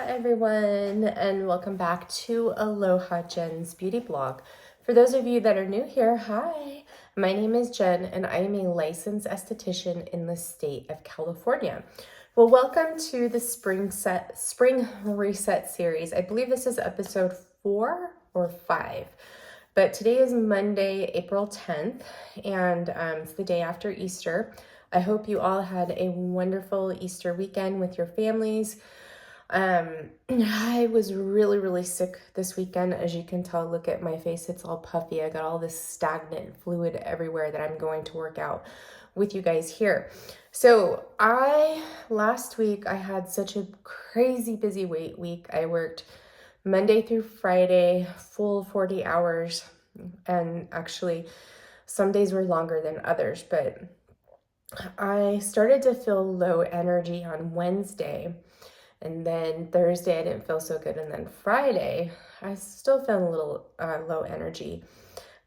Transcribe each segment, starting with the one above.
everyone, and welcome back to Aloha Jen's Beauty Blog. For those of you that are new here, hi, my name is Jen and I am a licensed esthetician in the state of California. Well, welcome to the Spring Reset series. I believe this is episode 4 or 5, but today is Monday, April 10th, and it's the day after Easter. I hope you all had a wonderful Easter weekend with your families. I was really sick this weekend. As you can tell, look at my face, it's all puffy. I got all this stagnant fluid everywhere that I'm going to work out with you guys here. So last week I had such a crazy busy week. I worked Monday through Friday, full 40 hours, and actually some days were longer than others, but I started to feel low energy on Wednesday, and then Thursday I didn't feel so good, and then Friday I still felt a little low energy,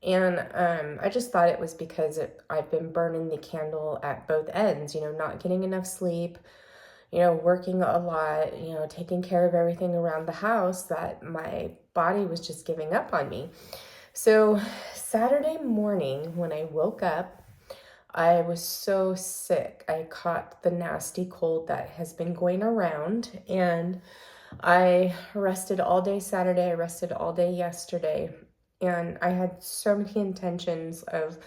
and I just thought it was because I've been burning the candle at both ends, not getting enough sleep, working a lot, taking care of everything around the house, that my body was just giving up on me. So Saturday morning when I woke up, I was so sick. I caught the nasty cold that has been going around, and I rested all day Saturday. I rested all day yesterday, and I had so many intentions of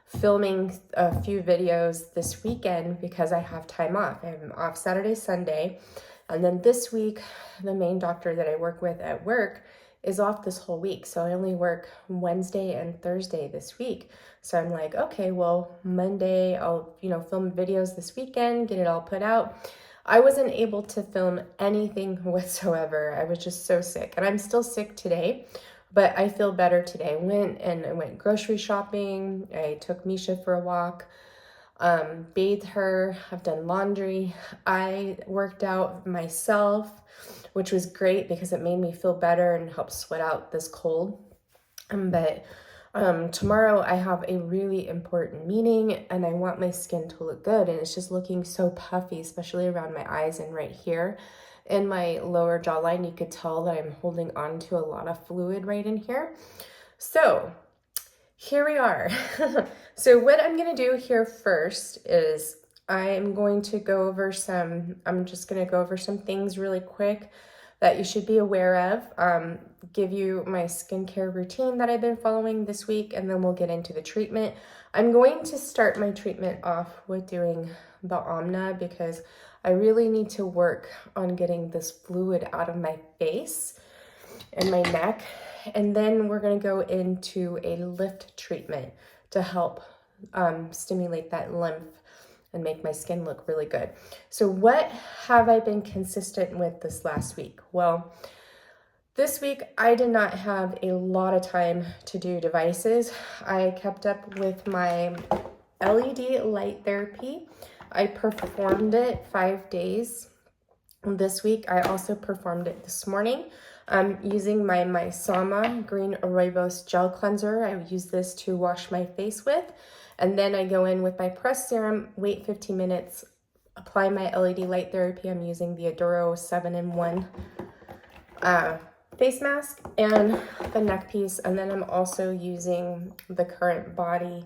filming a few videos this weekend because I have time off. I'm off Saturday, Sunday, and then this week, the main doctor that I work with at work is off this whole week. So I only work Wednesday and Thursday this week. So I'm like, okay, well, Monday I'll, film videos this weekend, get it all put out. I wasn't able to film anything whatsoever. I was just so sick, and I'm still sick today, but I feel better today. I went grocery shopping. I took Misha for a walk, bathed her. I've done laundry. I worked out myself, which was great because it made me feel better and helped sweat out this cold. But tomorrow I have a really important meeting, and I want my skin to look good, and it's just looking so puffy, especially around my eyes and right here in my lower jawline. You could tell that I'm holding on to a lot of fluid right in here. So here we are. So what I'm going to do here first is I'm just going to go over some things really quick that you should be aware of, give you my skincare routine that I've been following this week, and then we'll get into the treatment. I'm going to start my treatment off with doing the Anma because I really need to work on getting this fluid out of my face and my neck. And then we're going to go into a lift treatment to help stimulate that lymph and make my skin look really good. So what have I been consistent with this last week? Well, this week I did not have a lot of time to do devices. I kept up with my LED light therapy. I performed it 5 days this week. I also performed it this morning. I'm using my Sama Green Rooibos Gel Cleanser. I use this to wash my face with. And then I go in with my pressed serum, wait 15 minutes, apply my LED light therapy. I'm using the Adoro 7-in-1 face mask and the neck piece. And then I'm also using the Current Body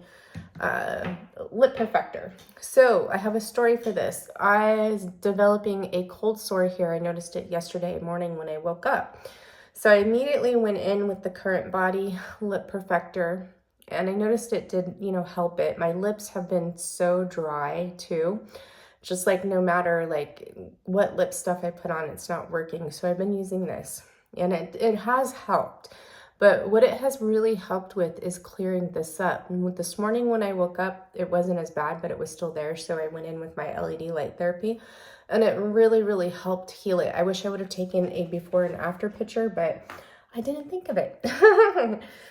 lip perfector. So I have a story for this. I was developing a cold sore here. I noticed it yesterday morning when I woke up. So I immediately went in with the Current Body lip perfector, and I noticed it did, help it. My lips have been so dry too. Just like no matter what lip stuff I put on, it's not working. So I've been using this, and it has helped. But what it has really helped with is clearing this up. And this morning when I woke up, it wasn't as bad, but it was still there. So I went in with my LED light therapy, and it really helped heal it. I wish I would have taken a before and after picture, but I didn't think of it.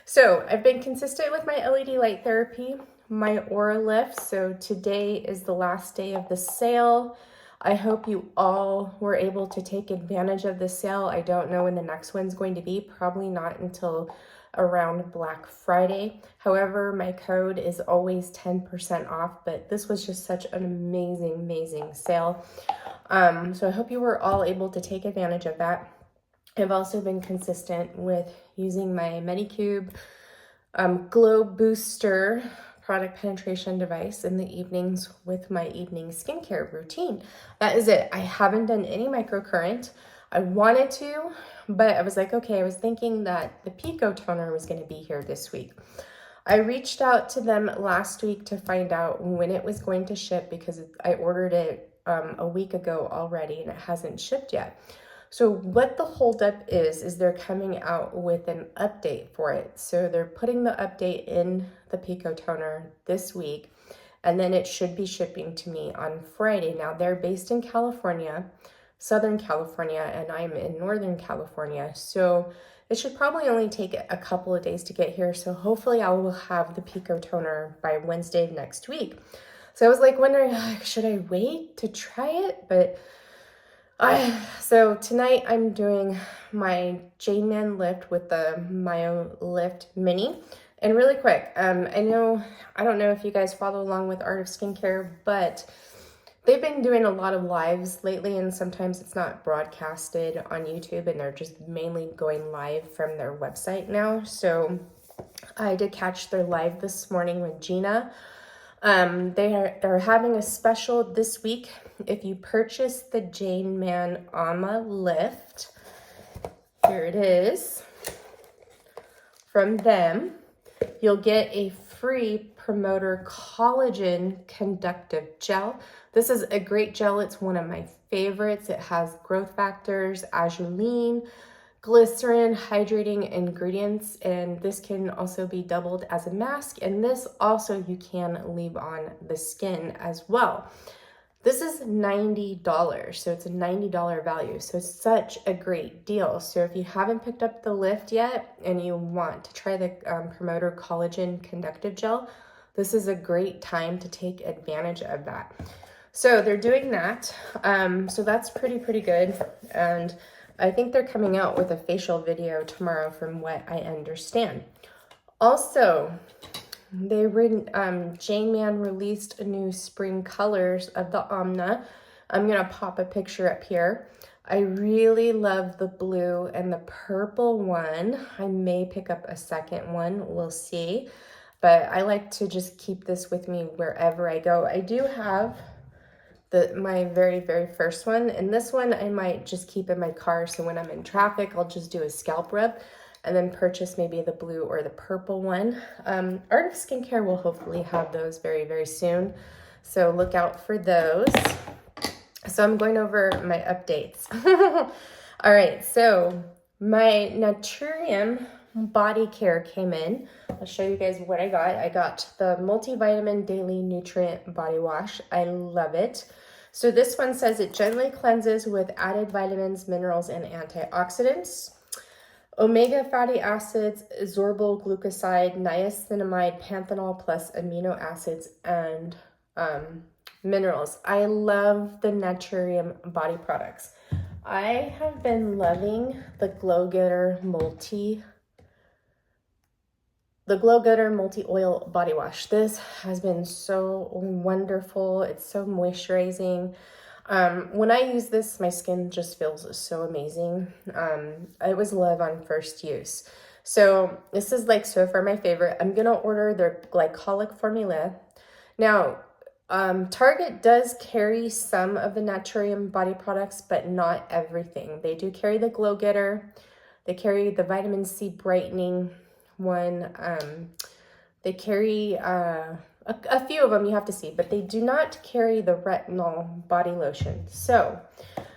So I've been consistent with my LED light therapy, my Aura lift. So today is the last day of the sale. I hope you all were able to take advantage of this sale. I don't know when the next one's going to be, probably not until around Black Friday. However, my code is always 10% off, but this was just such an amazing, amazing sale. So I hope you were all able to take advantage of that. I've also been consistent with using my Medicube Glow Booster product penetration device in the evenings with my evening skincare routine. That is it. I haven't done any microcurrent. I wanted to, but I was like, okay, I was thinking that the Pico toner was going to be here this week. I reached out to them last week to find out when it was going to ship because I ordered it a week ago already and it hasn't shipped yet. So what the holdup is they're coming out with an update for it. So they're putting the update in the Pico toner this week, and then it should be shipping to me on Friday. Now they're based in California, Southern California, and I'm in Northern California. So it should probably only take a couple of days to get here. So hopefully I will have the Pico toner by Wednesday of next week. So I was like wondering, should I wait to try it? But so tonight I'm doing my Mann lift with the Miuex Mini. And really quick, I don't know if you guys follow along with Art of Skincare, but they've been doing a lot of lives lately, and sometimes it's not broadcasted on YouTube, and they're just mainly going live from their website now. So I did catch their live this morning with Gina. They're having a special this week. If you purchase the Mann Anma lift, here it is, from them, you'll get a free Promotor Collagen Conductive Gel. This is a great gel. It's one of my favorites. It has growth factors, azulene, glycerin, hydrating ingredients, and this can also be doubled as a mask, and this also you can leave on the skin as well. This is $90, so it's a $90 value, so it's such a great deal. So if you haven't picked up the lift yet and you want to try the Promoter Collagen Conductive Gel, this is a great time to take advantage of that. So they're doing that, so that's pretty good, and I think they're coming out with a facial video tomorrow from what I understand. Also, Mann released a new spring colors of the Anma. I'm gonna pop a picture up here. I really love the blue and the purple one. I may pick up a second one, we'll see. But I like to just keep this with me wherever I go. I do have my very first one, and this one I might just keep in my car, so when I'm in traffic I'll just do a scalp rub and then purchase maybe the blue or the purple one. Art of Skincare will hopefully have those very soon, so look out for those. So I'm going over my updates. All right, so my Naturium body care came in. I'll show you guys what I got. I got the multivitamin daily nutrient body wash. I love it. So this one says it gently cleanses with added vitamins, minerals, and antioxidants, omega fatty acids, sorbitol glucoside, niacinamide, panthenol, plus amino acids and minerals. I love the Naturium body products. I have been loving the Glow Getter multi-oil body wash. This has been so wonderful. It's so moisturizing. When I use this, my skin just feels so amazing. It was love on first use. So this is like so far my favorite. I'm gonna order their glycolic formula. Now, Target does carry some of the Naturium body products, but not everything. They do carry the Glow Getter. They carry the vitamin C brightening one. They carry a few of them you have to see, but they do not carry the retinol body lotion. So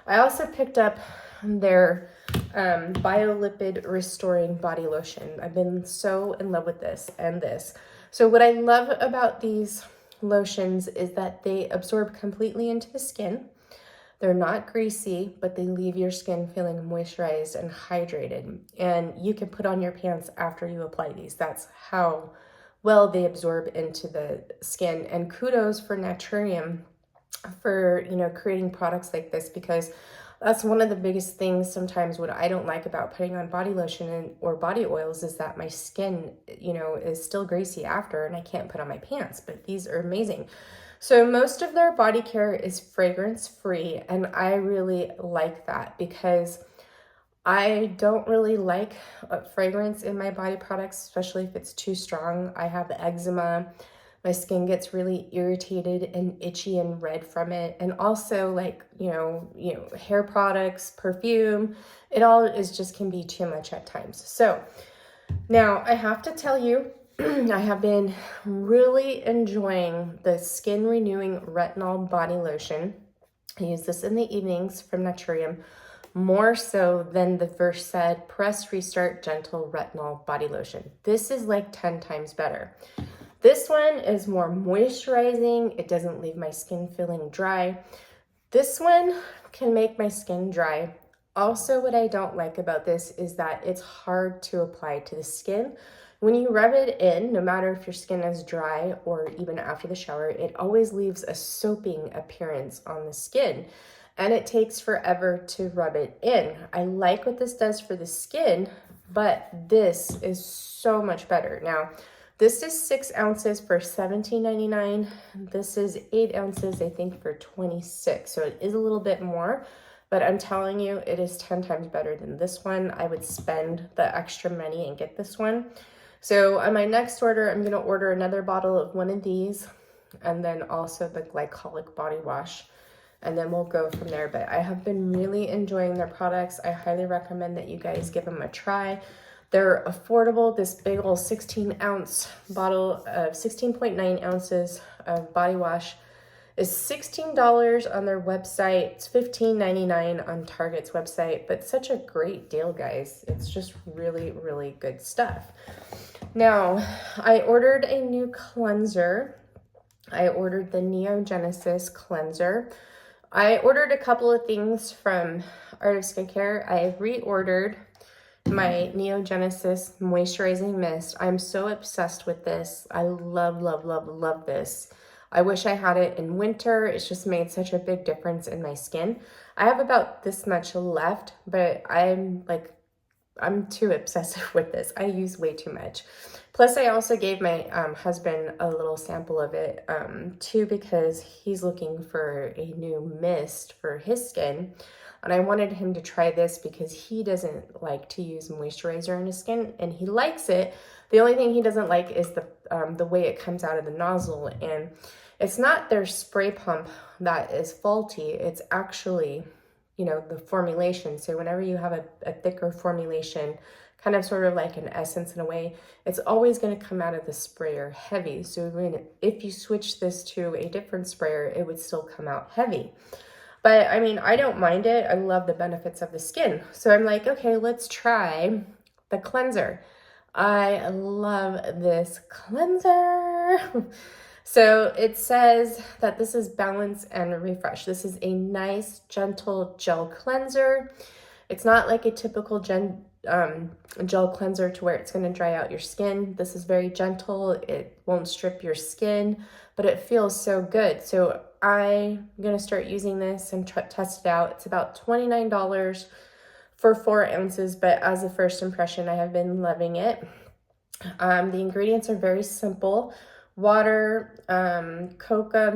I also picked up their biolipid restoring body lotion. I've been so in love with this and this. So what I love about these lotions is that they absorb completely into the skin. They're not greasy, but they leave your skin feeling moisturized and hydrated. And you can put on your pants after you apply these. That's how well they absorb into the skin. And kudos for Naturium for, you know, creating products like this, because that's one of the biggest things sometimes what I don't like about putting on body lotion or body oils is that my skin, you know, is still greasy after and I can't put on my pants, but these are amazing. So most of their body care is fragrance free, and I really like that because I don't really like fragrance in my body products, especially if it's too strong. I have eczema. My skin gets really irritated and itchy and red from it. And also like, you know, hair products, perfume, it all is just can be too much at times. So now I have to tell you, I have been really enjoying the Skin Renewing Retinol Body Lotion. I use this in the evenings from Naturium, more so than the Versed Press Restart Gentle Retinol Body Lotion. This is like 10 times better. This one is more moisturizing. It doesn't leave my skin feeling dry. This one can make my skin dry. Also, what I don't like about this is that it's hard to apply to the skin. When you rub it in, no matter if your skin is dry or even after the shower, it always leaves a soaping appearance on the skin, and it takes forever to rub it in. I like what this does for the skin, but this is so much better. Now, this is 6 ounces for $17.99. This is 8 ounces, I think, for $26. So it is a little bit more, but I'm telling you, it is 10 times better than this one. I would spend the extra money and get this one. So on my next order, I'm gonna order another bottle of one of these, and then also the glycolic body wash, and then we'll go from there. But I have been really enjoying their products. I highly recommend that you guys give them a try. They're affordable. This big old 16-ounce bottle of 16.9 ounces of body wash is $16 on their website. It's $15.99 on Target's website, but such a great deal, guys. It's just really, really good stuff. Now, I ordered a new cleanser. I ordered the Neogenesis Cleanser. I ordered a couple of things from Art of Skincare. I reordered my Neogenesis Moisturizing Mist. I'm so obsessed with this. I love, love, love, love this. I wish I had it in winter. It's just made such a big difference in my skin. I have about this much left, but I'm too obsessive with this. I use way too much. Plus, I also gave my husband a little sample of it too, because he's looking for a new mist for his skin. And I wanted him to try this because he doesn't like to use moisturizer on his skin, and he likes it. The only thing he doesn't like is the way it comes out of the nozzle. And it's not their spray pump that is faulty. It's actually, you know, the formulation. So whenever you have a thicker formulation, kind of sort of like an essence in a way, it's always going to come out of the sprayer heavy. So if you switch this to a different sprayer, it would still come out heavy. But I mean, I don't mind it. I love the benefits of the skin. So I'm like, okay, let's try the cleanser. I love this cleanser. So it says that this is Balance and Refresh. This is a nice, gentle gel cleanser. It's not like a typical gel cleanser to where it's going to dry out your skin. This is very gentle. It won't strip your skin, but it feels so good. So I'm going to start using this and test it out. It's about $29 for 4 ounces, but as a first impression, I have been loving it. The ingredients are very simple. Water, coca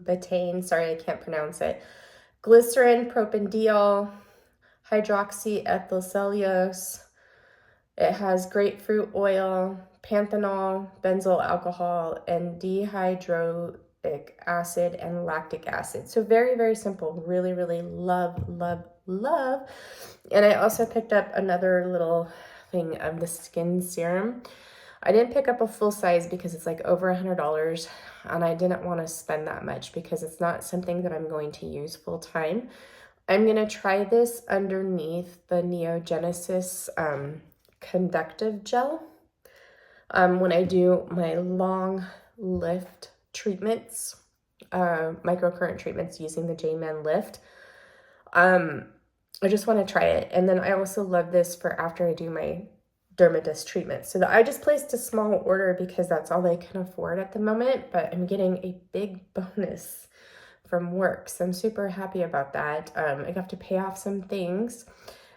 betaine, sorry, I can't pronounce it, glycerin, propanediol, hydroxyethylcellulose. It has grapefruit oil, panthenol, benzyl alcohol, and dihydroic acid and lactic acid. So very, very simple. Really, really love, love, love. And I also picked up another little thing of the skin serum. I didn't pick up a full size because it's like over $100, and I didn't want to spend that much because it's not something that I'm going to use full time. I'm going to try this underneath the Neogenesis conductive gel when I do my long lift treatments, microcurrent treatments using the Mann lift. I just want to try it. And then I also love this for after I do my dermatist treatment. So I just placed a small order because that's all I can afford at the moment, but I'm getting a big bonus from work. So I'm super happy about that. I have to pay off some things,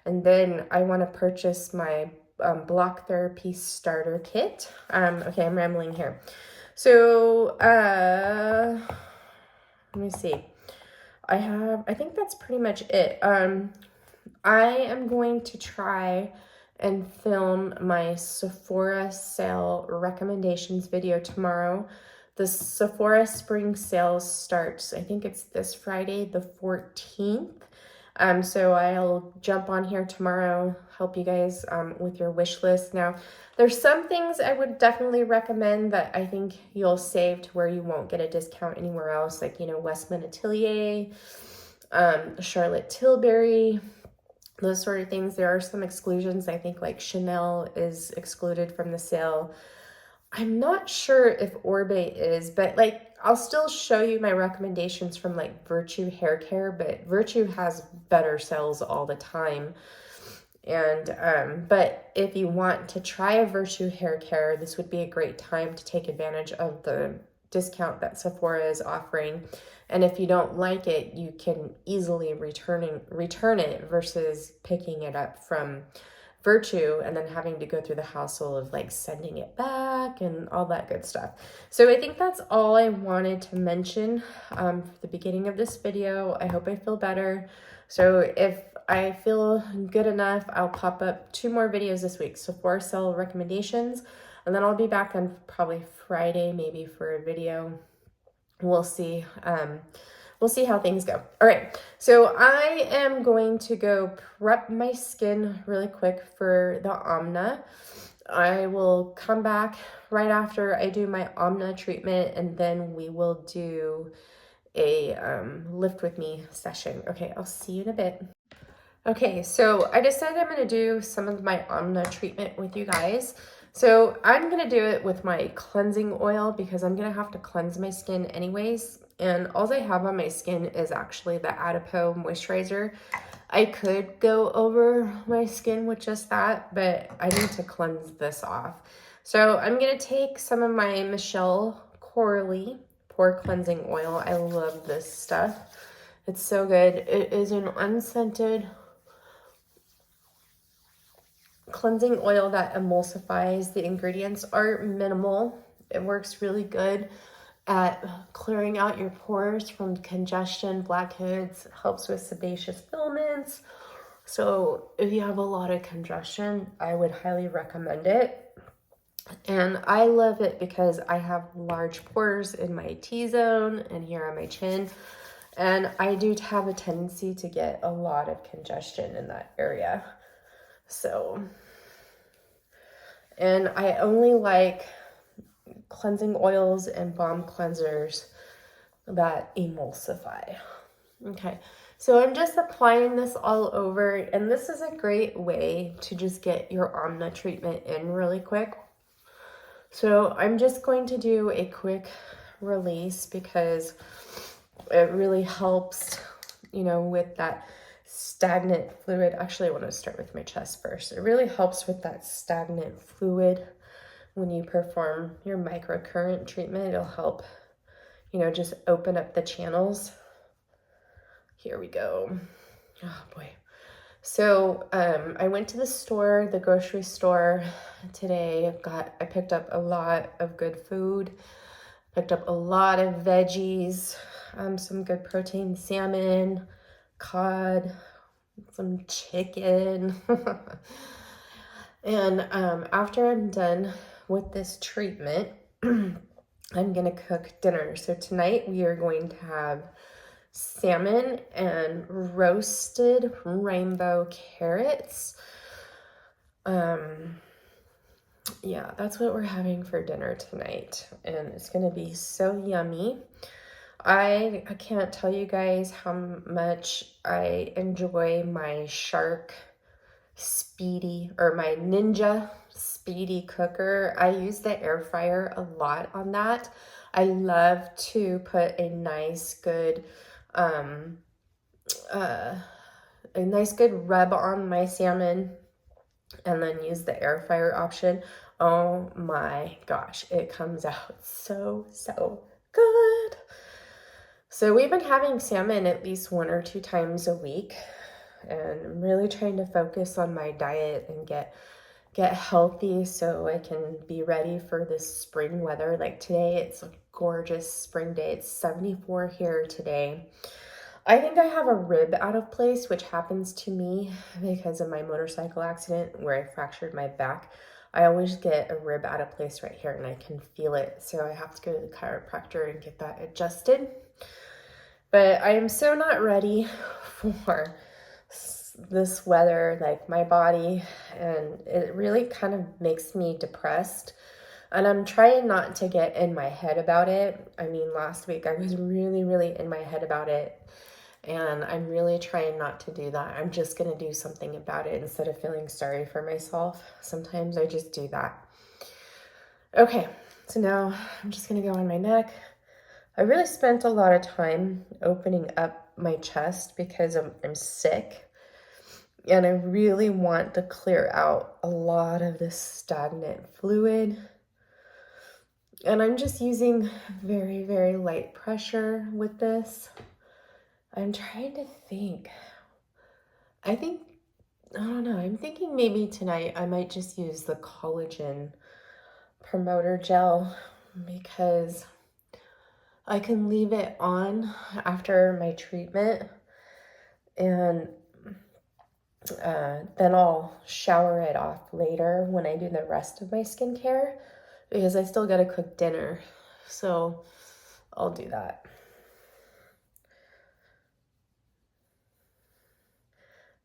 and then I want to purchase my block therapy starter kit. Okay, I'm rambling here. So let me see. I think that's pretty much it. I am going to try and film my Sephora sale recommendations video tomorrow. The Sephora spring sales starts, I think it's this Friday, the 14th. So I'll jump on here tomorrow, help you guys with your wish list. Now, there's some things I would definitely recommend that I think you'll save to where you won't get a discount anywhere else, like, you know, Westman Atelier, Charlotte Tilbury, those sort of things. There are some exclusions. I think like Chanel is excluded from the sale. I'm not sure if Orbe is, but like I'll still show you my recommendations from like Virtue Hair Care, but Virtue has better sales all the time. And but if you want to try a Virtue Hair Care, this would be a great time to take advantage of the discount that Sephora is offering. And if you don't like it, you can easily return it versus picking it up from Virtue and then having to go through the hassle of like sending it back and all that good stuff. So I think that's all I wanted to mention for the beginning of this video. I hope I feel better. So if I feel good enough, I'll pop up 2 more videos this week. Sephora sale recommendations, and then I'll be back on probably Friday maybe for a video. We'll see. We'll see how things go. All right, so I am going to go prep my skin really quick for the Anma. I will come back right after I do my Anma treatment, and then we will do a lift with me session. Okay, I'll see you in a bit. Okay, so I decided I'm going to do some of my Anma treatment with you guys. So I'm going to do it with my cleansing oil because I'm going to have to cleanse my skin anyways. And all I have on my skin is actually the Adipo moisturizer. I could go over my skin with just that, but I need to cleanse this off. So I'm going to take some of my Michelle Corley Pore Cleansing Oil. I love this stuff. It's so good. It is an unscented cleansing oil that emulsifies. The ingredients are minimal. It works really good at clearing out your pores from congestion, blackheads, helps with sebaceous filaments. So if you have a lot of congestion, I would highly recommend it. And I love it because I have large pores in my T-zone and here on my chin. And I do have a tendency to get a lot of congestion in that area. So, and I only like cleansing oils and balm cleansers that emulsify. Okay, so I'm just applying this all over, and this is a great way to just get your Anma treatment in really quick. So I'm just going to do a quick release because it really helps, you know, with that stagnant fluid. Actually, I want to start with my chest first. It really helps with that stagnant fluid when you perform your microcurrent treatment. It'll help, you know, just open up the channels. Here we go. Oh boy. So I went to the store, the grocery store today. I picked up a lot of good food, picked up a lot of veggies, some good protein, salmon, cod, some chicken. And after I'm done with this treatment, I'm gonna cook dinner. So tonight we are going to have salmon and roasted rainbow carrots. Yeah, that's what we're having for dinner tonight, and it's gonna be so yummy. I can't tell you guys how much I enjoy my Shark Speedy, or my Ninja Speedy cooker. I use the air fryer a lot on that. I love to put a nice good rub on my salmon and then use the air fryer option. Oh my gosh, it comes out so, so good. So we've been having salmon at least 1 or 2 times a week, and I'm really trying to focus on my diet and get healthy so I can be ready for this spring weather. Like today, it's a gorgeous spring day. It's 74 here today. I think I have a rib out of place, which happens to me because of my motorcycle accident where I fractured my back. I always get a rib out of place right here and I can feel it. So I have to go to the chiropractor and get that adjusted. But I am so not ready for this weather, like my body, and it really kind of makes me depressed. And I'm trying not to get in my head about it. I mean, last week I was really in my head about it. And I'm really trying not to do that. I'm just going to do something about it instead of feeling sorry for myself. Sometimes I just do that. Okay, so now I'm just going to go on my neck. I really spent a lot of time opening up my chest because I'm sick. And I really want to clear out a lot of this stagnant fluid. And I'm just using very light pressure with this. I'm trying to think. I don't know. I'm thinking maybe tonight I might just use the collagen promoter gel because I can leave it on after my treatment and then I'll shower it off later when I do the rest of my skincare because I still got to cook dinner. So I'll do that.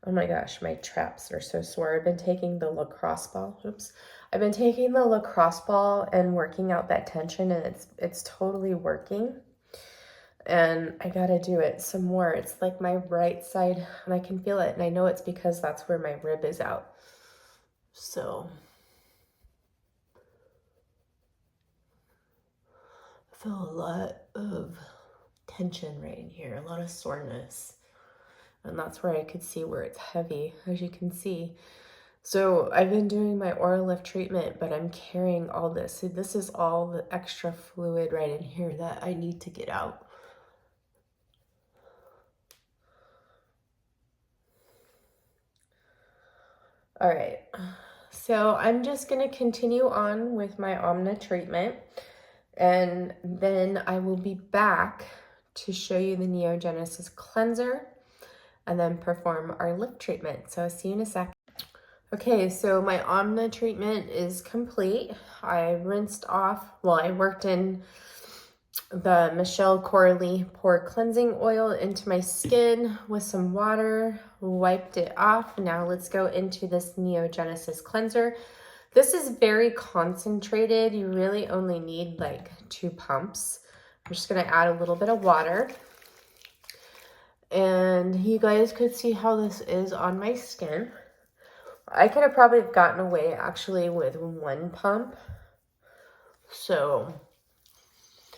Oh my gosh, my traps are so sore. I've been taking the lacrosse ball. Oops. I've been taking the lacrosse ball and working out that tension, and it's totally working. And I gotta do it some more. It's like my right side, and I can feel it. And I know it's because that's where my rib is out. So I feel a lot of tension right in here, a lot of soreness. And that's where I could see where it's heavy, as you can see. So I've been doing my oral lift treatment, but I'm carrying all this. So this is all the extra fluid right in here that I need to get out. All right, so I'm just gonna continue on with my Anma treatment, and then I will be back to show you the Neogenesis Cleanser and then perform our lift treatment. So I'll see you in a sec. Okay, so my Anma treatment is complete. I rinsed off, well, I worked in the Corley Pore Cleansing Oil into my skin with some water, wiped it off. Now let's go into this Neogenesis Cleanser. This is very concentrated. You really only need like 2 pumps. I'm just gonna add a little bit of water. And you guys could see how this is on my skin. I could have probably gotten away actually with 1 pump. So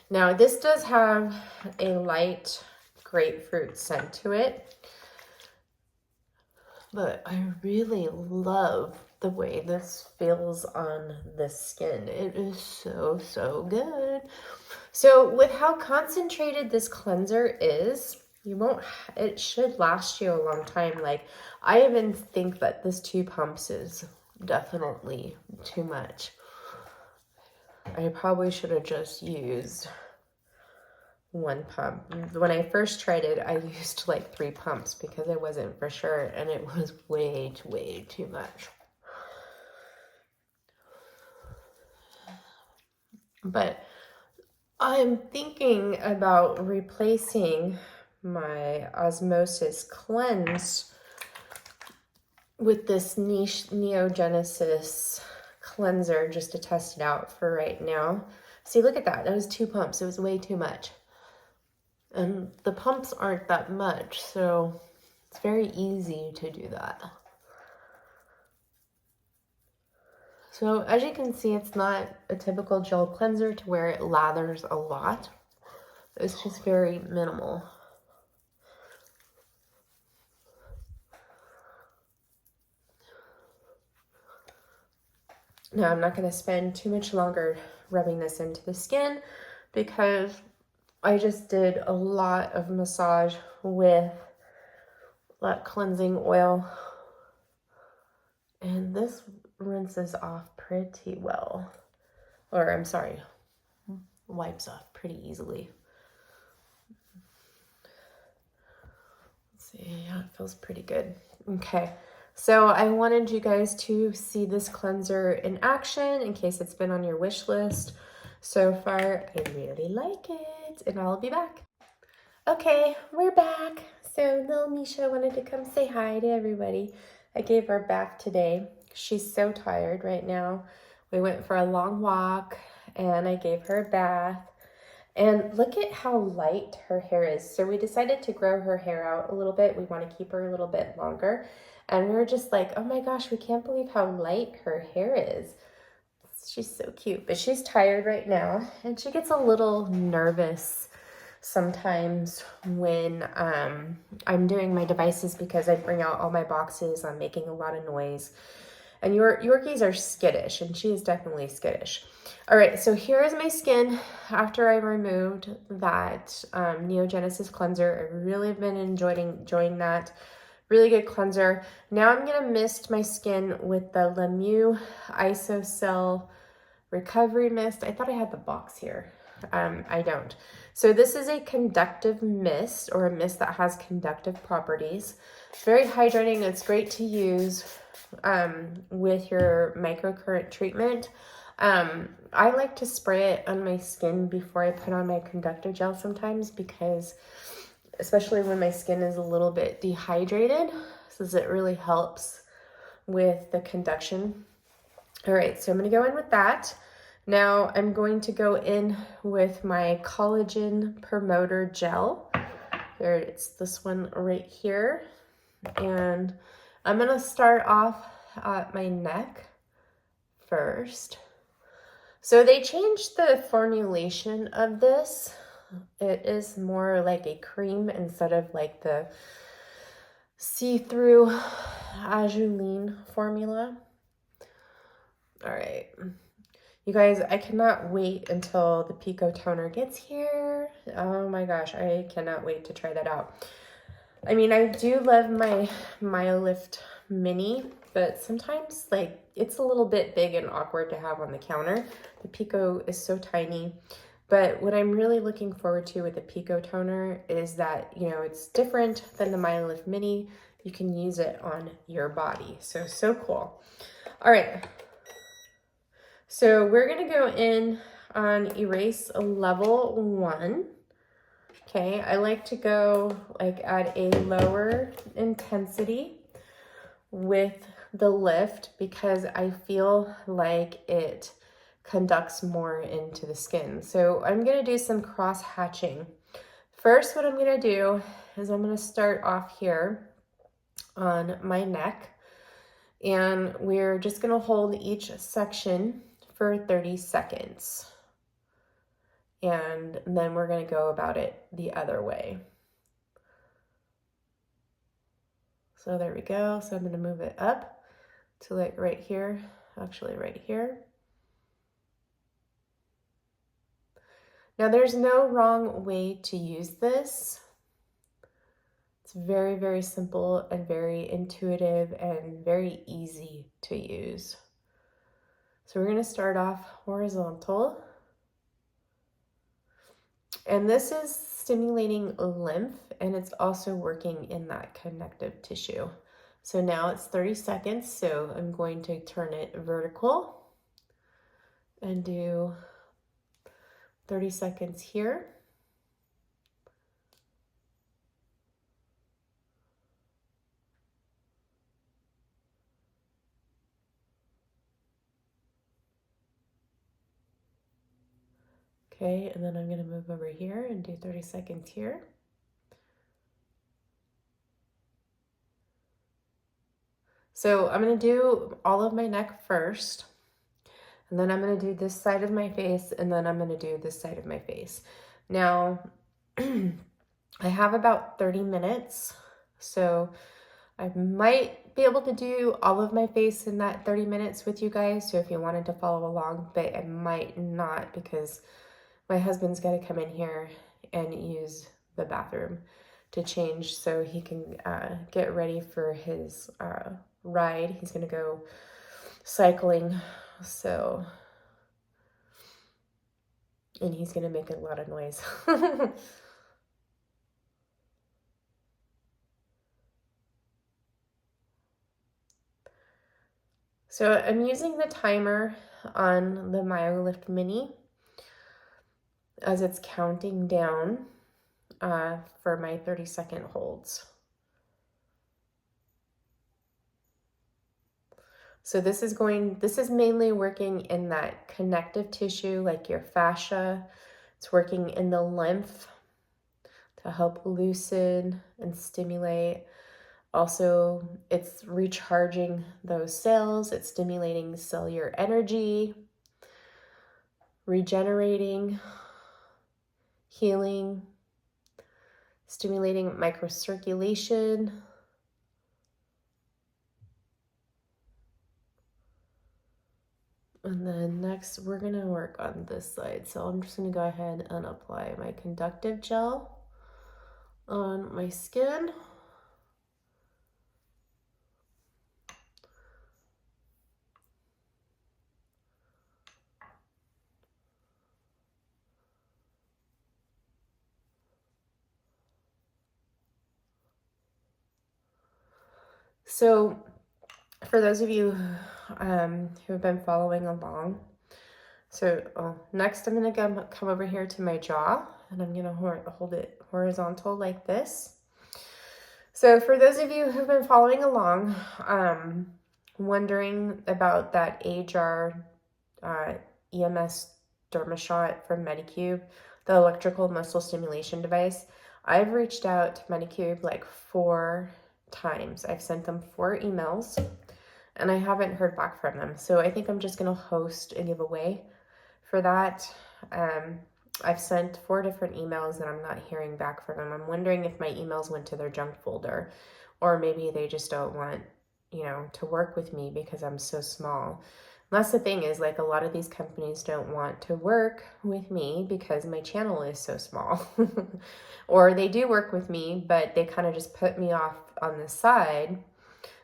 now this does have a light grapefruit scent to it, but I really love the way this feels on the skin. It is so good. So with how concentrated this cleanser is, it should last you a long time. Like I even think that this 2 pumps is definitely too much. I probably should have just used 1 pump. When I first tried it, I used like 3 pumps because I wasn't for sure, and it was way too much. But I'm thinking about replacing my Osmosis Cleanse with this Neogenesis Cleanser just to test it out for right now. See, look at that. That was 2 pumps. It was way too much. And the pumps aren't that much, so it's very easy to do that. So as you can see, it's not a typical gel cleanser to where it lathers a lot. It's just very minimal. Now, I'm not going to spend too much longer rubbing this into the skin because I just did a lot of massage with that cleansing oil. And this rinses off pretty well. Or, I'm sorry, wipes off pretty easily. Let's see, yeah, it feels pretty good. Okay, so I wanted you guys to see this cleanser in action in case it's been on your wish list. So far, I really like it, and I'll be back. Okay, we're back. So little Misha wanted to come say hi to everybody. I gave her a bath today. She's so tired right now. We went for a long walk, and I gave her a bath. And look at how light her hair is. So we decided to grow her hair out a little bit. We want to keep her a little bit longer. And we were just like, oh my gosh, we can't believe how light her hair is. She's so cute, but she's tired right now. And she gets a little nervous sometimes when I'm doing my devices because I bring out all my boxes. I'm making a lot of noise. And Yorkies are skittish, and she is definitely skittish. All right, so here is my skin after I removed that Neogenesis Cleanser. I really have been enjoying that. Really good cleanser. Now I'm going to mist my skin with the Miuex Isocell Recovery Mist. I thought I had the box here. I don't. So this is a conductive mist, or a mist that has conductive properties. Very hydrating. It's great to use with your microcurrent treatment. I like to spray it on my skin before I put on my conductor gel sometimes, because especially when my skin is a little bit dehydrated, since it really helps with the conduction. All right, so I'm going to go in with that. Now I'm going to go in with my Collagen Promoter Gel. There, it's this one right here. And I'm going to start off at my neck first. So they changed the formulation of this. It is more like a cream instead of like the see-through azulene formula. All right. You guys, I cannot wait until the Pico toner gets here. Oh my gosh, I cannot wait to try that out. I mean, I do love my Miuex Mini, but sometimes like it's a little bit big and awkward to have on the counter. The Pico is so tiny. But what I'm really looking forward to with the Pico toner is that, you know, it's different than the Miuex Mini. You can use it on your body. So cool. All right. So we're going to go in on Erase Level 1. Okay, I like to go like at a lower intensity with the lift because I feel like it conducts more into the skin. So I'm going to do some cross hatching. First, what I'm going to do is I'm going to start off here on my neck, and we're just going to hold each section for 30 seconds. And then we're going to go about it the other way. So there we go. So I'm going to move it up to like right here, actually right here. Now there's no wrong way to use this. It's very, very simple and very intuitive and very easy to use. So we're going to start off horizontal. And this is stimulating lymph, and it's also working in that connective tissue. So now it's 30 seconds, so I'm going to turn it vertical and do 30 seconds here. Okay, and then I'm going to move over here and do 30 seconds here. So I'm going to do all of my neck first, and then I'm going to do this side of my face, and then I'm going to do this side of my face. Now, I have about 30 minutes, so I might be able to do all of my face in that 30 minutes with you guys, so if you wanted to follow along, but I might not because my husband's got to come in here and use the bathroom to change so he can get ready for his ride. He's going to go cycling, so, and he's going to make a lot of noise. So I'm using the timer on the MyoLift Mini as it's counting down for my 30-second holds. So this is mainly working in that connective tissue, like your fascia. It's working in the lymph to help loosen and stimulate. Also, it's recharging those cells. It's stimulating cellular energy, regenerating, healing, stimulating microcirculation. And then next, we're going to work on this side. So I'm just going to go ahead and apply my conductive gel on my skin. So for those of you who have been following along, so next I'm going to come over here to my jaw, and I'm going to hold it horizontal like this. So for those of you who've been following along, wondering about that AJAR EMS derma shot from Medicube, the electrical muscle stimulation device, I've reached out to Medicube like 4 times. I've sent them 4 emails and I haven't heard back from them. So I think I'm just going to host a giveaway for that. I've sent 4 different emails and I'm not hearing back from them. I'm wondering if my emails went to their junk folder, or maybe they just don't want, you know, to work with me because I'm so small. And that's the thing, is like a lot of these companies don't want to work with me because my channel is so small. Or they do work with me, but they kind of just put me off on the side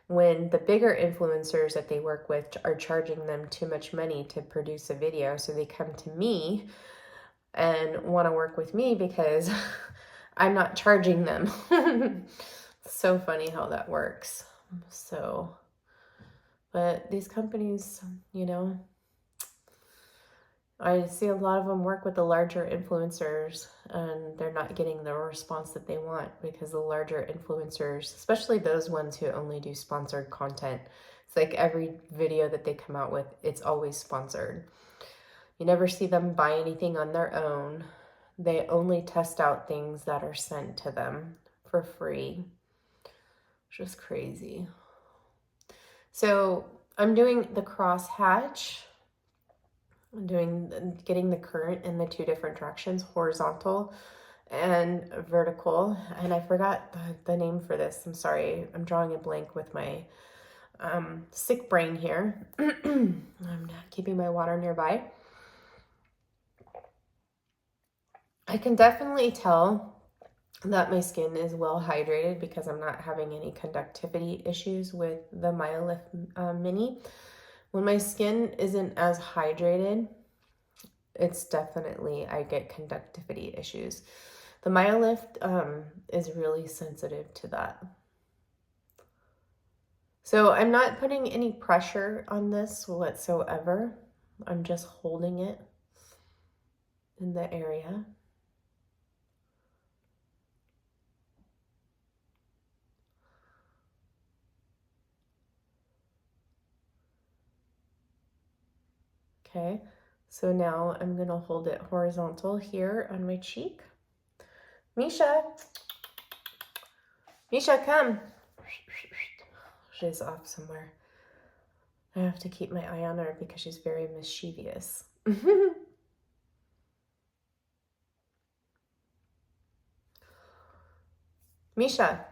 when the bigger influencers that they work with are charging them too much money to produce a video. So they come to me and want to work with me because I'm not charging them. So funny how that works. So, but these companies, you know, I see a lot of them work with the larger influencers and they're not getting the response that they want because the larger influencers, especially those ones who only do sponsored content, it's like every video that they come out with, it's always sponsored. You never see them buy anything on their own. They only test out things that are sent to them for free. It's just crazy. So I'm doing the crosshatch. I'm getting the current in the 2 different directions, horizontal and vertical. And I forgot the name for this. I'm sorry. I'm drawing a blank with my sick brain here. I'm keeping my water nearby. I can definitely tell that my skin is well hydrated because I'm not having any conductivity issues with the MyoLift Mini. When my skin isn't as hydrated, it's definitely, I get conductivity issues. The MyoLift is really sensitive to that. So I'm not putting any pressure on this whatsoever. I'm just holding it in the area. Okay, so now I'm going to hold it horizontal here on my cheek. Misha, come. She's off somewhere. I have to keep my eye on her because she's very mischievous. Misha.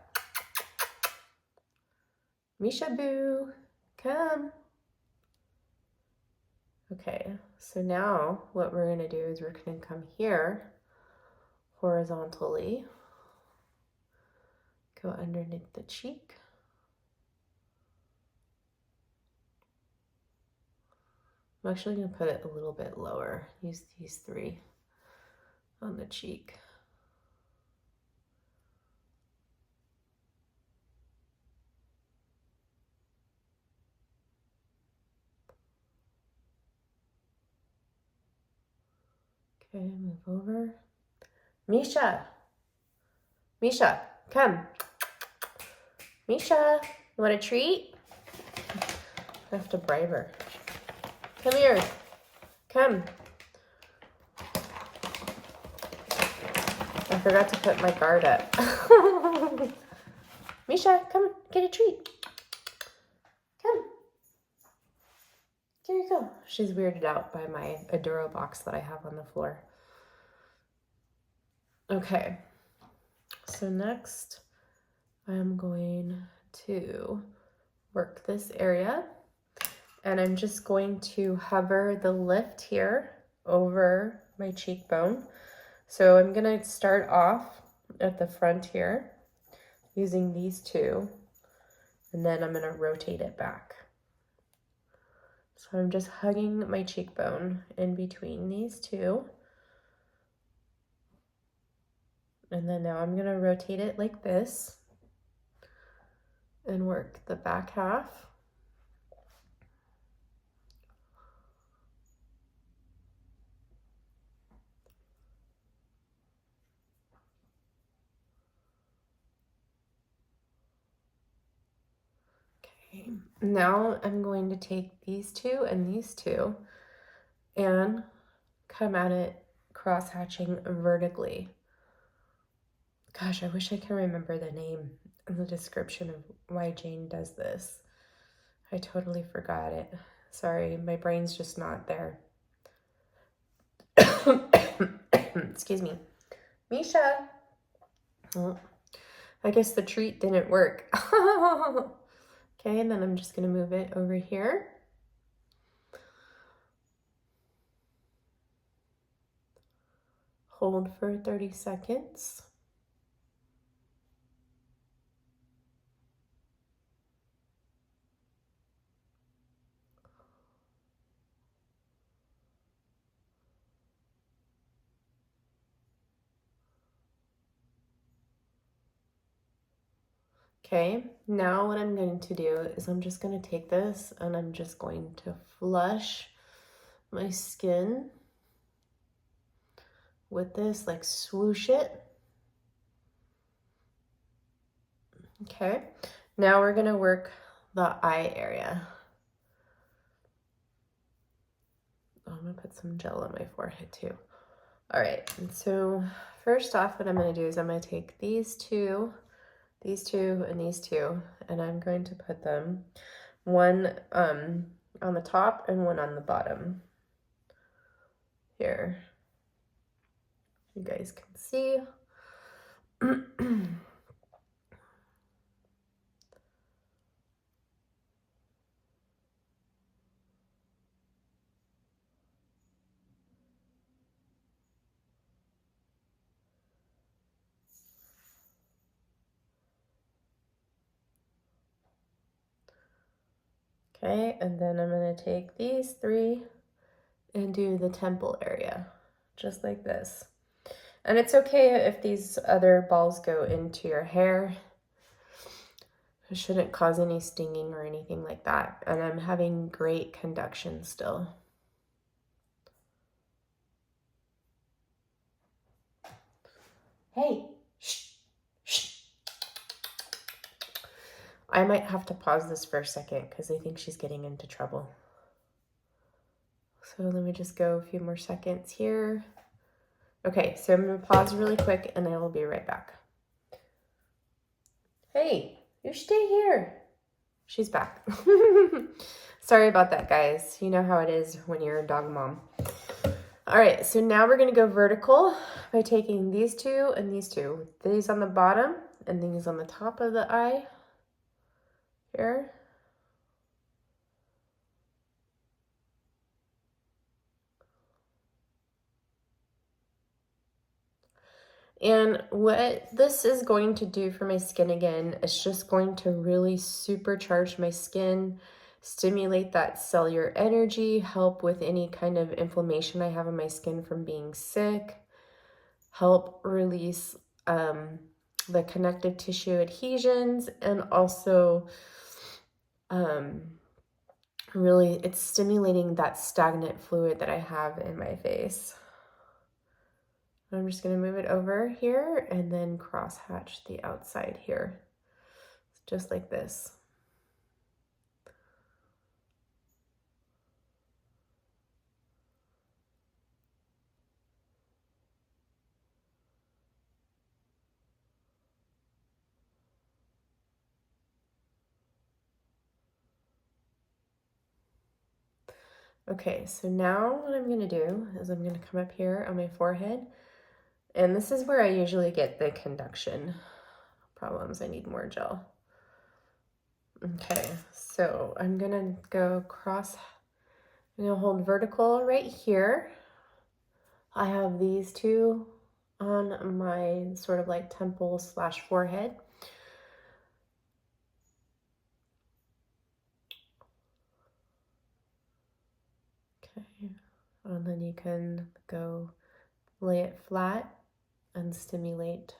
Misha Boo, come. Okay, so now what we're gonna do is we're gonna come here horizontally, go underneath the cheek. I'm actually gonna put it a little bit lower, use these three on the cheek. Okay, move over. Misha! Misha, come. Misha, you want a treat? I have to bribe her. Come here. Come. I forgot to put my guard up. Misha, come get a treat. Come. Here you go. She's weirded out by my Aduro box that I have on the floor. Okay. So next, I'm going to work this area. And I'm just going to hover the lift here over my cheekbone. So I'm gonna start off at the front here using these two, and then I'm gonna rotate it back. So I'm just hugging my cheekbone in between these two. And then now I'm gonna rotate it like this and work the back half. Okay, now I'm going to take these two and these two and come at it cross-hatching vertically. Gosh, I wish I could remember the name and the description of why Jane does this. I totally forgot it. Sorry, my brain's just not there. Excuse me. Misha! Oh, I guess the treat didn't work. Okay, and then I'm just gonna move it over here. Hold for 30 seconds. Okay, now what I'm going to do is I'm just going to take this and I'm just going to flush my skin with this, like swoosh it. Okay, now we're going to work the eye area. Oh, I'm going to put some gel on my forehead too. All right, and so first off, what I'm going to do is I'm going to take these two, and these two, and I'm going to put them one on the top and one on the bottom here. You guys can see. Okay, and then I'm going to take these three and do the temple area, just like this. And it's okay if these other balls go into your hair. It shouldn't cause any stinging or anything like that. And I'm having great conduction still. Hey, shh, shh. I might have to pause this for a second because I think she's getting into trouble. So let me just go a few more seconds here. Okay, so I'm going to pause really quick and I will be right back. Hey, you stay here. She's back. Sorry about that, guys. You know how it is when you're a dog mom. All right, so now we're going to go vertical by taking these two and these two. These on the bottom and these on the top of the eye. here. And what this is going to do for my skin again, it's just going to really supercharge my skin, stimulate that cellular energy, help with any kind of inflammation I have on my skin from being sick, help release the connective tissue adhesions, and also really it's stimulating that stagnant fluid that I have in my face. I'm just going to move it over here and then cross hatch the outside here, just like this. Okay, so now what I'm going to do is I'm going to come up here on my forehead, and this is where I usually get the conduction problems. I need more gel. Okay, so I'm going to go cross, I'm going to hold vertical right here. I have these two on my sort of like temple slash forehead. Okay, and then you can go lay it flat and stimulate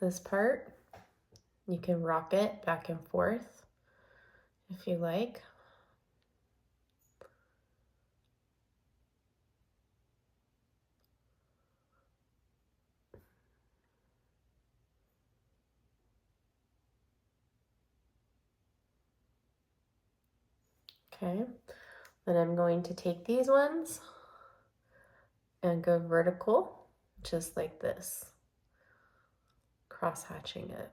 this part. You can rock it back and forth if you like. Okay, then I'm going to take these ones and go vertical, just like this, cross hatching it.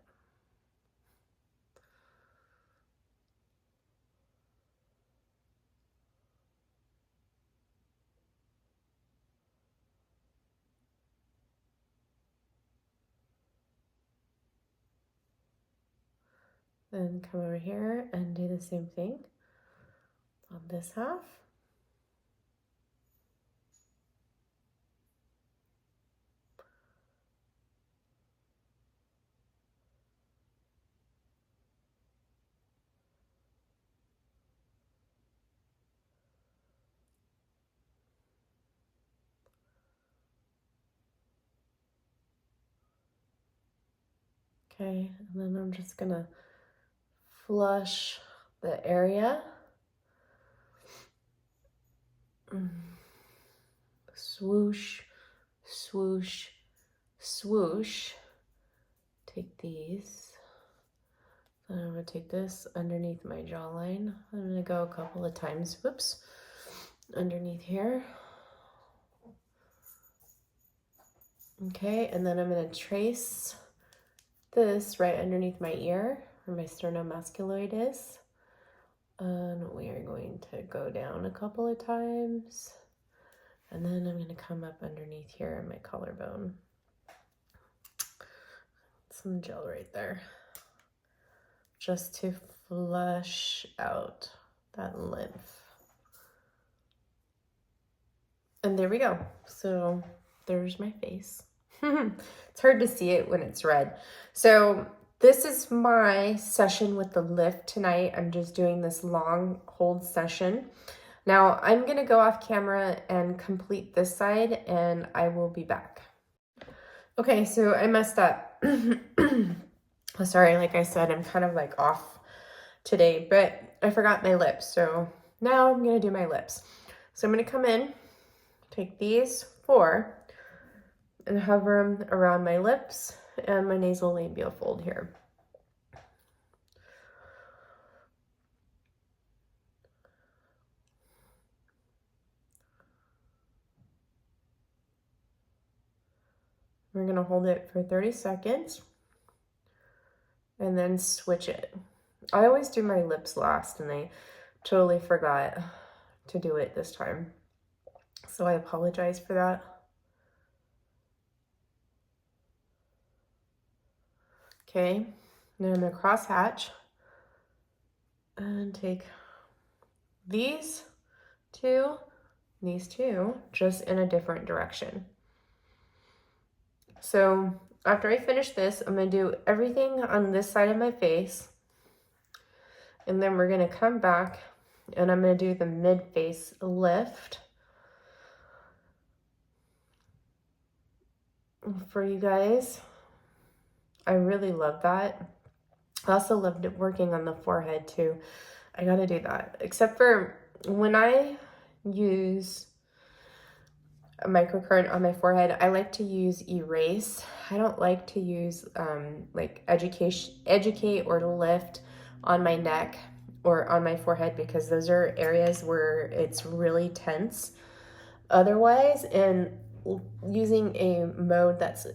Then come over here and do the same thing on this half. Okay, and then I'm just gonna flush the area. Swoosh, swoosh, swoosh. Take these. Then I'm gonna take this underneath my jawline. I'm gonna go a couple of times, whoops, underneath here. Okay, and then I'm gonna trace this right underneath my ear, where my sternomasculoid is. And we are going to go down a couple of times. And then I'm going to come up underneath here in my collarbone. Some gel right there. Just to flush out that lymph. And there we go. So there's my face. It's hard to see it when it's red. So this is my session with the lift tonight. I'm just doing this long hold session. Now I'm going to go off camera and complete this side, and I will be back. Okay, so I messed up. Sorry, like I said, I'm kind of like off today, but I forgot my lips. So now I'm going to do my lips. So I'm going to come in, take these 4, and hover them around my lips and my nasal labial fold here. We're going to hold it for 30 seconds and then switch it. I always do my lips last, and I totally forgot to do it this time. So I apologize for that. Okay, now I'm going to cross hatch. And take these two, just in a different direction. So after I finish this, I'm going to do everything on this side of my face. And then we're going to come back and I'm going to do the mid-face lift for you guys. I really love that. I also loved it working on the forehead too. I got to do that. Except for when I use a microcurrent on my forehead, I like to use erase. I don't like to use like educate or lift on my neck or on my forehead, because those are areas where it's really tense otherwise. And using a mode that's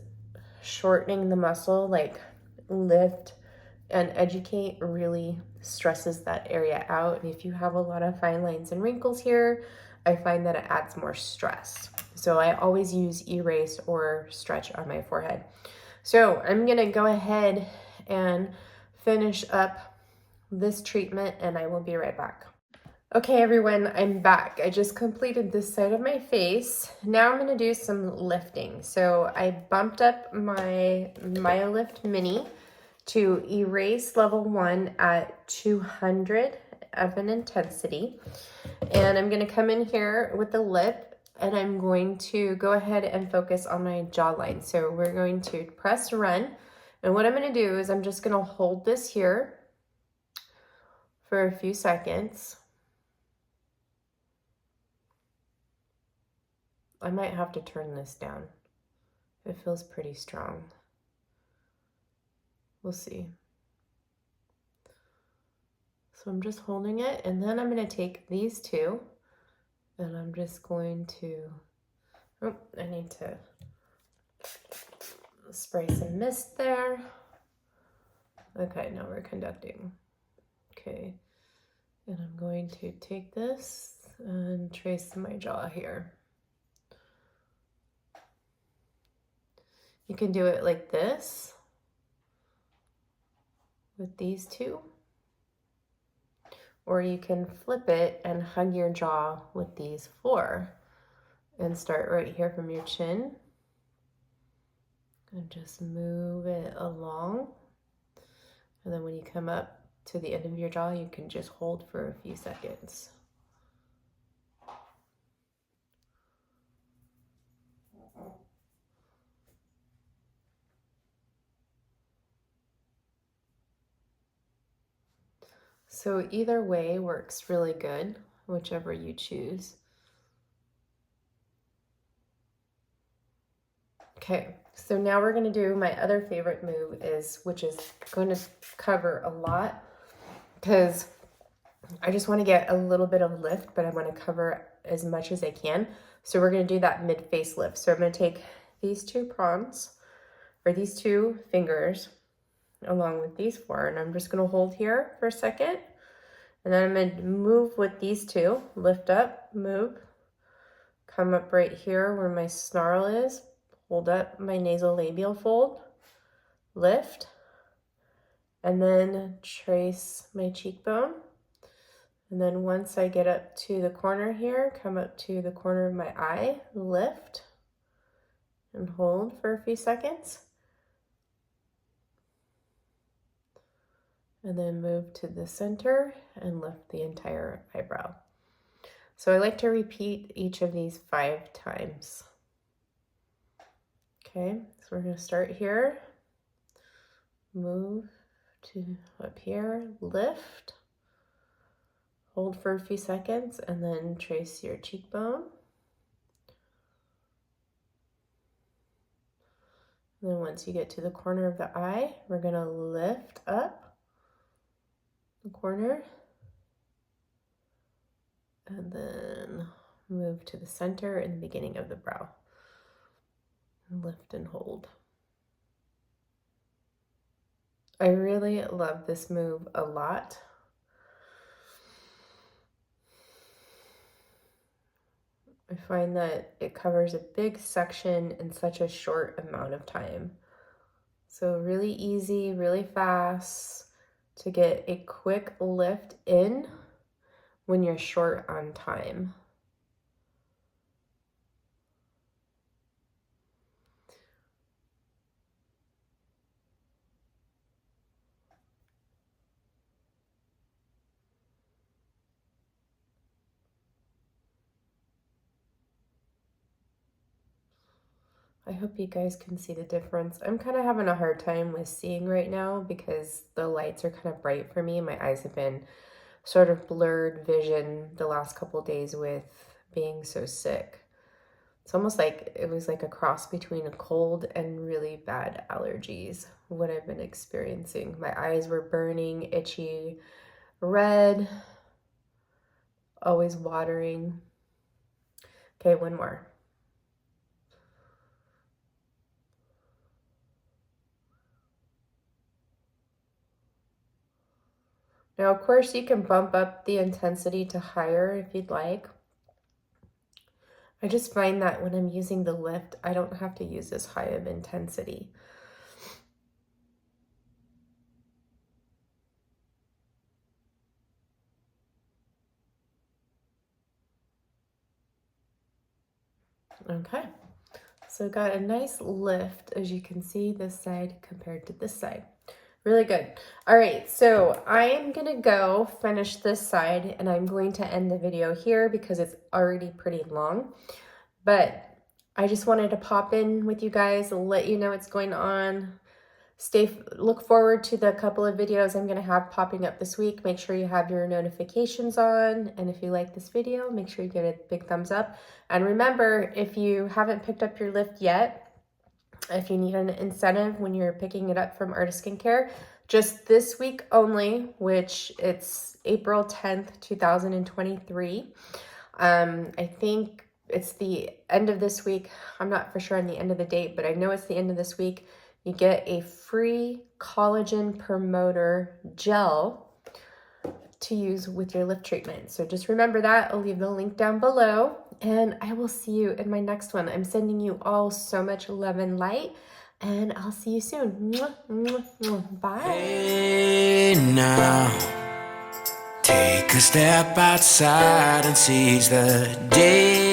shortening the muscle, like lift and educate, really stresses that area out. And if you have a lot of fine lines and wrinkles here, I find that it adds more stress. So I always use erase or stretch on my forehead. So I'm gonna go ahead and finish up this treatment and I will be right back. Okay everyone, I'm back. I just completed this side of my face. Now I'm gonna do some lifting. So I bumped up my Miuex Mini to erase level 1 at 200 of an intensity. And I'm gonna come in here with the lip and I'm going to go ahead and focus on my jawline. So we're going to press run. And what I'm gonna do is I'm just gonna hold this here for a few seconds. I might have to turn this down. It feels pretty strong. We'll see. So I'm just holding it, and then I'm going to take these two and I'm just going to, oh, I need to spray some mist there. Okay, now we're conducting. Okay, and I'm going to take this and trace my jaw here. You can do it like this with these two, or you can flip it and hug your jaw with these 4 and start right here from your chin and just move it along. And then when you come up to the end of your jaw, you can just hold for a few seconds. So either way works really good, whichever you choose. Okay, so now we're going to do my other favorite move, which is going to cover a lot because I just want to get a little bit of lift, but I want to cover as much as I can. So we're going to do that mid-face lift. So I'm going to take these 2 prongs, or these 2 fingers, along with these 4, and I'm just going to hold here for a second. And then I'm going to move with these 2, lift up, move, come up right here where my snarl is, hold up my nasolabial fold, lift, and then trace my cheekbone. And then once I get up to the corner here, come up to the corner of my eye, lift, and hold for a few seconds. And then move to the center and lift the entire eyebrow. So I like to repeat each of these 5 times. Okay, so we're going to start here, move to up here, lift, hold for a few seconds, and then trace your cheekbone. And then once you get to the corner of the eye, we're going to lift up the corner and then move to the center in the beginning of the brow. Lift and hold. I really love this move a lot. I find that it covers a big section in such a short amount of time. So really easy, really fast to get a quick lift in when you're short on time. I hope you guys can see the difference. I'm kind of having a hard time with seeing right now because the lights are kind of bright for me. My eyes have been sort of blurred vision the last couple days with being so sick. It's almost like it was like a cross between a cold and really bad allergies, what I've been experiencing. My eyes were burning, itchy, red, always watering. Okay, one more. Now, of course, you can bump up the intensity to higher if you'd like. I just find that when I'm using the lift, I don't have to use as high of intensity. Okay, so got a nice lift, as you can see, this side compared to this side. Really good. All right, so I am gonna go finish this side and I'm going to end the video here because it's already pretty long. But I just wanted to pop in with you guys, let you know what's going on. Look forward to the couple of videos I'm gonna have popping up this week. Make sure you have your notifications on. And if you like this video, make sure you give it a big thumbs up. And remember, if you haven't picked up your lift yet, if you need an incentive when you're picking it up from Artist Skincare, just this week only, which it's April 10th, 2023. I think it's the end of this week. I'm not for sure on the end of the date, but I know it's the end of this week. You get a free collagen promoter gel to use with your lift treatment. So just remember that. I'll leave the link down below and I will see you in my next one. I'm sending you all so much love and light and I'll see you soon. Mwah, mwah, mwah. Bye. Hey now, take a step outside and seize the day.